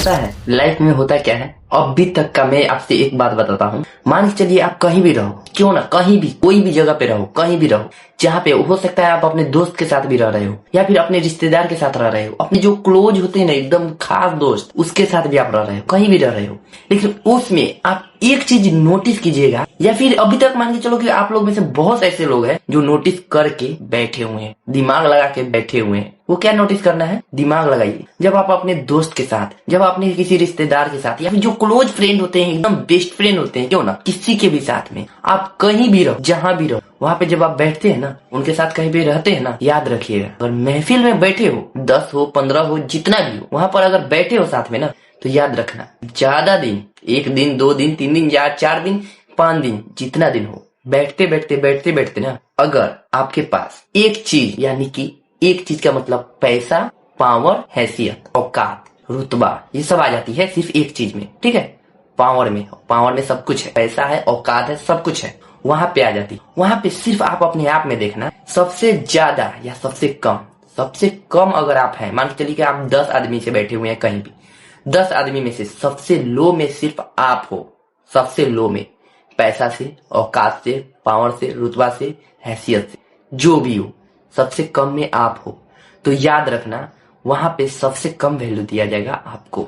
पता है लाइफ में होता क्या है, अभी तक का मैं आपसे एक बात बताता हूँ। मान के चलिए आप कहीं भी रहो, क्यों ना कहीं भी कोई भी जगह पे रहो, कहीं भी रहो, जहाँ पे हो सकता है आप अपने दोस्त के साथ भी रह रहे हो या फिर अपने रिश्तेदार के साथ रह रहे हो, अपने जो क्लोज होते हैं ना एकदम खास दोस्त, उसके साथ भी आप रह रहे हो, कहीं भी रह रहे हो, लेकिन उसमें आप एक चीज नोटिस कीजिएगा, या फिर अभी तक मान के चलो कि आप लोग में से बहुत ऐसे लोग हैं जो नोटिस करके बैठे हुए हैं, दिमाग लगा के बैठे हुए हैं। वो क्या नोटिस करना है, दिमाग लगाइए। जब आप अपने दोस्त के साथ, जब अपने किसी रिश्तेदार के साथ या फिर जो क्लोज फ्रेंड होते हैं, एकदम बेस्ट फ्रेंड होते हैं, क्यों ना किसी के भी साथ में आप कहीं भी रहो, जहां भी रहो, वहां पे जब आप बैठते हैं ना, उनके साथ कहीं भी रहते हैं ना, याद रखिएगा अगर महफिल में बैठे हो, 10 हो 15 हो जितना भी हो, वहां पर अगर बैठे हो साथ में ना, तो याद रखना ज्यादा दिन, 1 दिन 2 दिन 3 दिन या 4 दिन 5 दिन, जितना दिन हो, बैठते बैठते बैठते बैठते ना, अगर आपके पास एक चीज, यानी कि एक चीज का मतलब पैसा, पावर, हैसियत, औकात, रुतबा, ये सब आ जाती है सिर्फ एक चीज में, ठीक है। पावर में सब कुछ है, पैसा है, औकात है, सब कुछ है, वहां पे आ जाती। वहां पे सिर्फ आप अपने आप में देखना, सबसे ज्यादा या सबसे कम अगर आप हैं, मान के चलिए कि आप 10 आदमी से बैठे हुए हैं कहीं भी, 10 आदमी में से सबसे लो में सिर्फ आप हो, सबसे लो में, पैसा से, औकात से, पावर से, रुतबा से, हैसियत से, जो भी हो, सबसे कम में आप हो, तो याद रखना वहां पे सबसे कम वैल्यू दिया जाएगा आपको,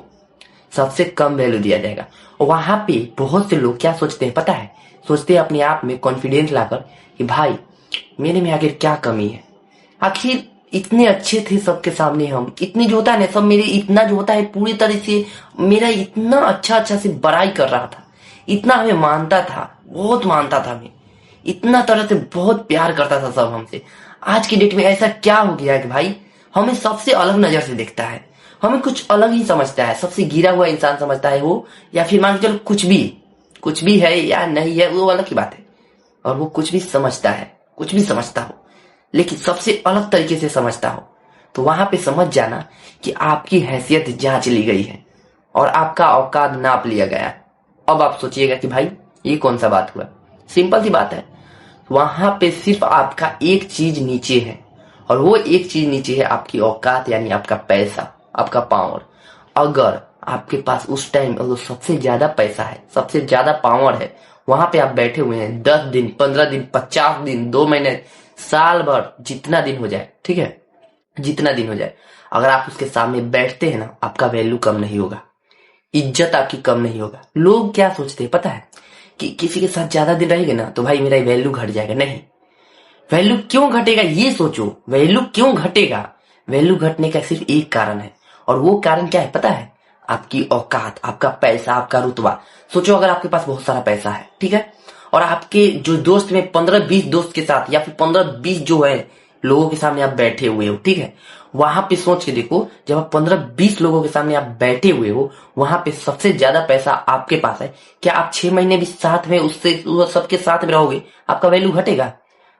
सबसे कम वैल्यू दिया जाएगा। वहां पे बहुत से लोग क्या सोचते हैं पता है, सोचते हैं अपने आप में कॉन्फिडेंस लाकर कि भाई मेरे में आखिर क्या कमी है, आखिर इतने अच्छे थे सबके सामने हम, इतनी जो होता है ना, सब मेरे इतना जो होता है पूरी तरह से मेरा इतना अच्छा से बड़ाई कर रहा था, इतना हमें मानता था, बहुत मानता था हमें, इतना तरह से बहुत प्यार करता था सब हमसे, आज की डेट में ऐसा क्या हो गया है कि भाई हमें सबसे अलग नजर से देखता है, हमें कुछ अलग ही समझता है, सबसे गिरा हुआ इंसान समझता है वो, या फिर मान के चलो कुछ भी है या नहीं है वो अलग की बात है, और वो कुछ भी समझता है, कुछ भी समझता हो, लेकिन सबसे अलग तरीके से समझता हो, तो वहां पे समझ जाना कि आपकी हैसियत जांच ली गई है और आपका औकात नाप लिया गया है। अब आप सोचिएगा कि भाई ये कौन सा बात हुआ, सिंपल सी बात है, वहां पे सिर्फ आपका एक चीज नीचे है, और वो एक चीज नीचे है आपकी औकात, यानी आपका पैसा, आपका पावर। अगर आपके पास उस टाइम अगर सबसे ज्यादा पैसा है, सबसे ज्यादा पावर है, वहां पे आप बैठे हुए हैं 10 दिन 15 दिन 50 दिन 2 महीने साल भर, जितना दिन हो जाए, ठीक है, जितना दिन हो जाए, अगर आप उसके सामने बैठते हैं ना, आपका वैल्यू कम नहीं होगा, इज्जत आपकी कम नहीं होगा। लोग क्या सोचते हैं पता है कि किसी के साथ ज्यादा दिन रहेंगे ना तो भाई मेरा वैल्यू घट जाएगा। नहीं, वैल्यू क्यों घटेगा ये सोचो, वैल्यू क्यों घटेगा, वैल्यू घटने का सिर्फ एक कारण है, और वो कारण क्या है पता है, आपकी औकात, आपका पैसा, आपका रुतबा। सोचो अगर आपके पास बहुत सारा पैसा है, ठीक है, और आपके जो दोस्त में 15-20 दोस्त के साथ या फिर 15-20 जो है लोगों के सामने आप बैठे हुए हो, ठीक है, वहां पे सोच के देखो, जब आप 15-20 लोगों के सामने आप बैठे हुए हो, वहां पे सबसे ज्यादा पैसा आपके पास है, क्या आप 6 महीने भी साथ में उससे सबके साथ में रहोगे, आपका वैल्यू घटेगा?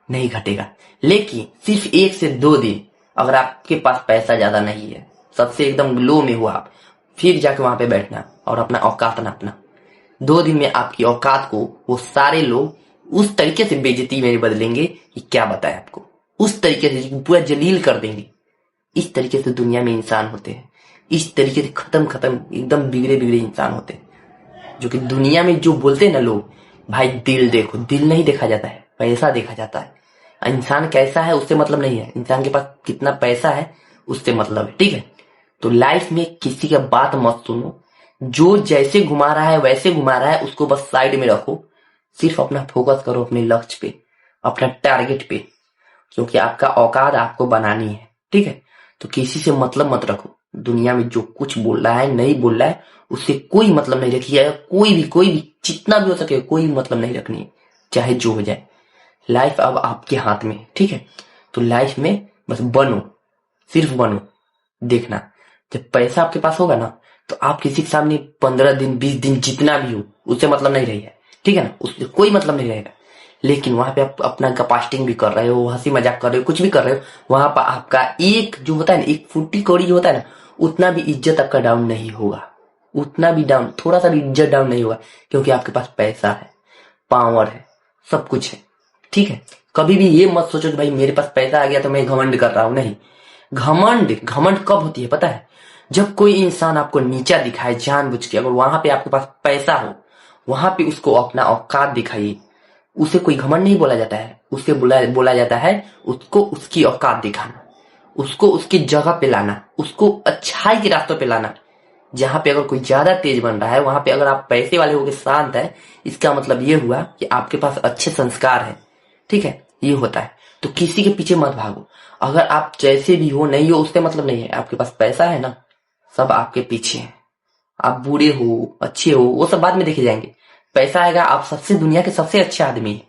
नहीं घटेगा। लेकिन सिर्फ 1 से 2 दिन अगर आपके पास पैसा ज्यादा नहीं है, सबसे एकदम लो में हो आप, फिर जाके वहां पे बैठना और अपना औकात नापना। 2 दिन में आपकी औकात को वो सारे लोग उस तरीके से बेइज्जती में बदलेंगे कि क्या बताएं आपको, उस तरीके से पूरा जलील कर देंगे। इस तरीके से दुनिया में इंसान होते हैं, इस तरीके से खत्म एकदम बिगड़े बिगड़े इंसान होते हैं, जो कि दुनिया में जो बोलते हैं ना लोग, भाई दिल देखो, दिल नहीं देखा जाता है, पैसा देखा जाता है। इंसान कैसा है उससे मतलब नहीं है, इंसान के पास कितना पैसा है उससे मतलब है, ठीक है। तो लाइफ में किसी का बात मत सुनो, जो जैसे घुमा रहा है वैसे घुमा रहा है, उसको बस साइड में रखो, सिर्फ अपना फोकस करो अपने लक्ष्य पे, अपना टारगेट पे, क्योंकि आपका औकात आपको बनानी है, ठीक है। तो किसी से मतलब मत रखो, दुनिया में जो कुछ बोल रहा है नहीं बोल रहा है उससे कोई मतलब नहीं रखिए, कोई भी जितना भी हो सके कोई मतलब नहीं रखनी है, चाहे जो हो जाए। लाइफ अब आपके हाथ में है, ठीक है। तो लाइफ में बस बनो, सिर्फ बनो। देखना जब पैसा आपके पास होगा ना, तो आप किसी के सामने 15 दिन 20 दिन जितना भी हो उससे मतलब नहीं रहेगा, ठीक है ना, उससे कोई मतलब नहीं रहेगा। लेकिन वहां पे आप अपना कपास्टिंग भी कर रहे हो, हंसी मजाक कर रहे हो, कुछ भी कर रहे हो, वहां पर आपका एक जो होता है ना, एक फुट्टी कौड़ी जो होता है ना, उतना भी इज्जत आपका डाउन नहीं होगा, उतना भी डाउन, थोड़ा सा भी इज्जत डाउन नहीं होगा, क्योंकि आपके पास पैसा है, पावर है, सब कुछ है, ठीक है। कभी भी ये मत सोचो कि भाई मेरे पास पैसा आ गया तो मैं घमंड कर रहा हूं, नहीं। घमंड कब होती है पता है, जब कोई इंसान आपको नीचा दिखाए जानबूझ के, अगर वहां पे आपके पास पैसा हो, वहां पे उसको अपना औकात दिखाइए। उसे कोई घमंड नहीं बोला जाता है, उसे बोला जाता है उसको उसकी औकात दिखाना, उसको उसकी जगह पे लाना, उसको अच्छाई के रास्तों पे लाना। जहां पे अगर कोई ज्यादा तेज बन रहा है, वहां पे अगर आप पैसे वाले होकर शांत है, इसका मतलब ये हुआ कि आपके पास अच्छे संस्कार है। ठीक है, ये होता है। तो किसी के पीछे मत भागो। अगर आप जैसे भी हो नहीं हो उससे मतलब नहीं है, आपके पास पैसा है ना, सब आपके पीछे है। आप बुरे हो अच्छे हो वो सब बाद में देखे जाएंगे। पैसा आएगा, आप सबसे दुनिया के सबसे अच्छे आदमी हैं।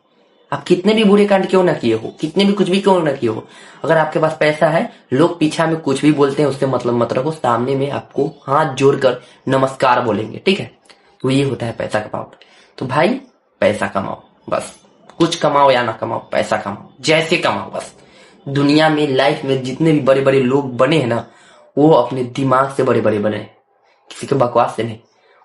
आप कितने भी बुरे कांड क्यों ना किए हो, कितने भी कुछ भी क्यों ना किए हो, अगर आपके पास पैसा है, लोग पीछा में कुछ भी बोलते हैं उससे मतलब मत रखो, सामने में आपको हाथ जोड़कर नमस्कार बोलेंगे। ठीक है, तो ये होता है पैसा का पावर। तो भाई पैसा कमाओ, बस कुछ कमाओ या ना कमाओ, पैसा कमाओ, जैसे कमाओ बस। दुनिया में लाइफ में जितने भी बड़े बड़े लोग बने हैं ना, वो अपने दिमाग से बड़े बड़े बने हैं, किसी के बकवास से नहीं।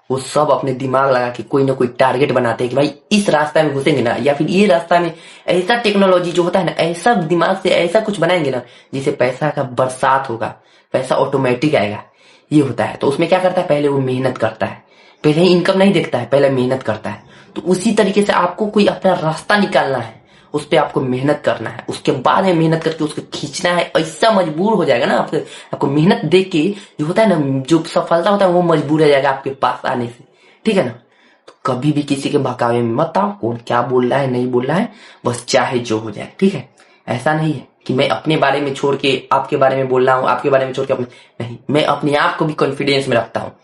वो सब अपने दिमाग लगा के कोई ना कोई टारगेट बनाते हैं कि भाई इस रास्ता में घुसेंगे ना, या फिर ये रास्ता में ऐसा टेक्नोलॉजी जो होता है ना, ऐसा दिमाग से ऐसा कुछ बनाएंगे ना जिससे पैसा का बरसात होगा, पैसा ऑटोमेटिक आएगा। ये होता है। तो उसमें क्या करता है, पहले वो मेहनत करता है, पहले ही इनकम नहीं देखता है, पहले मेहनत करता है। तो उसी तरीके से आपको कोई अपना रास्ता निकालना है, उस पर आपको मेहनत करना है, उसके बाद में मेहनत करके उसको खींचना है। ऐसा मजबूर हो जाएगा ना आपको मेहनत देख के, जो होता है ना, जो सफलता होता है वो मजबूर हो जाएगा आपके पास आने से। ठीक है ना। तो कभी भी किसी के बहकावे में मत आओ, कौन क्या बोल रहा है नहीं बोल रहा है, बस चाहे जो हो जाए। ठीक है, ऐसा नहीं है कि मैं अपने बारे में छोड़ के आपके बारे में बोल रहा हूँ, आपके बारे में छोड़ के अपने, नहीं, मैं अपने आप को भी कॉन्फिडेंस में रखता हूँ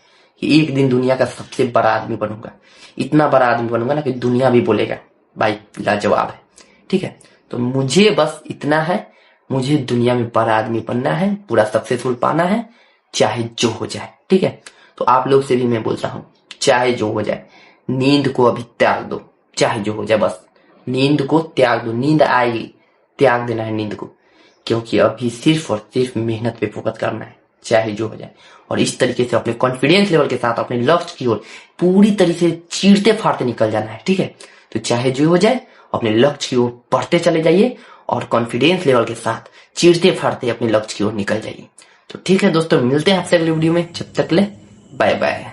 कि एक दिन दुनिया का सबसे बड़ा आदमी बनूंगा, इतना बड़ा आदमी बनूंगा ना कि दुनिया भी बोलेगा भाई लाजवाब है। ठीक है, तो मुझे बस इतना है, मुझे दुनिया में बड़ा आदमी बनना है, पूरा सक्सेसफुल पाना है, चाहे जो हो जाए। ठीक है, तो आप लोग से भी मैं बोलता हूँ, चाहे जो हो जाए, नींद को अभी त्याग दो, चाहे जो हो जाए बस नींद को त्याग दो। नींद आएगी, त्याग देना है नींद को, क्योंकि अभी सिर्फ और सिर्फ मेहनत पे फोकस करना है, चाहे जो हो जाए। और इस तरीके से अपने कॉन्फिडेंस लेवल के साथ अपने लक्ष्य की ओर पूरी तरीके से चीरते फाड़ते निकल जाना है। ठीक है, तो चाहे जो हो जाए अपने लक्ष्य की ओर बढ़ते चले जाइए और कॉन्फिडेंस लेवल के साथ चीरते फाड़ते अपने लक्ष्य की ओर निकल जाइए। तो ठीक है दोस्तों, मिलते हैं आपसे अगली वीडियो में, जब तक ले बाय बाय।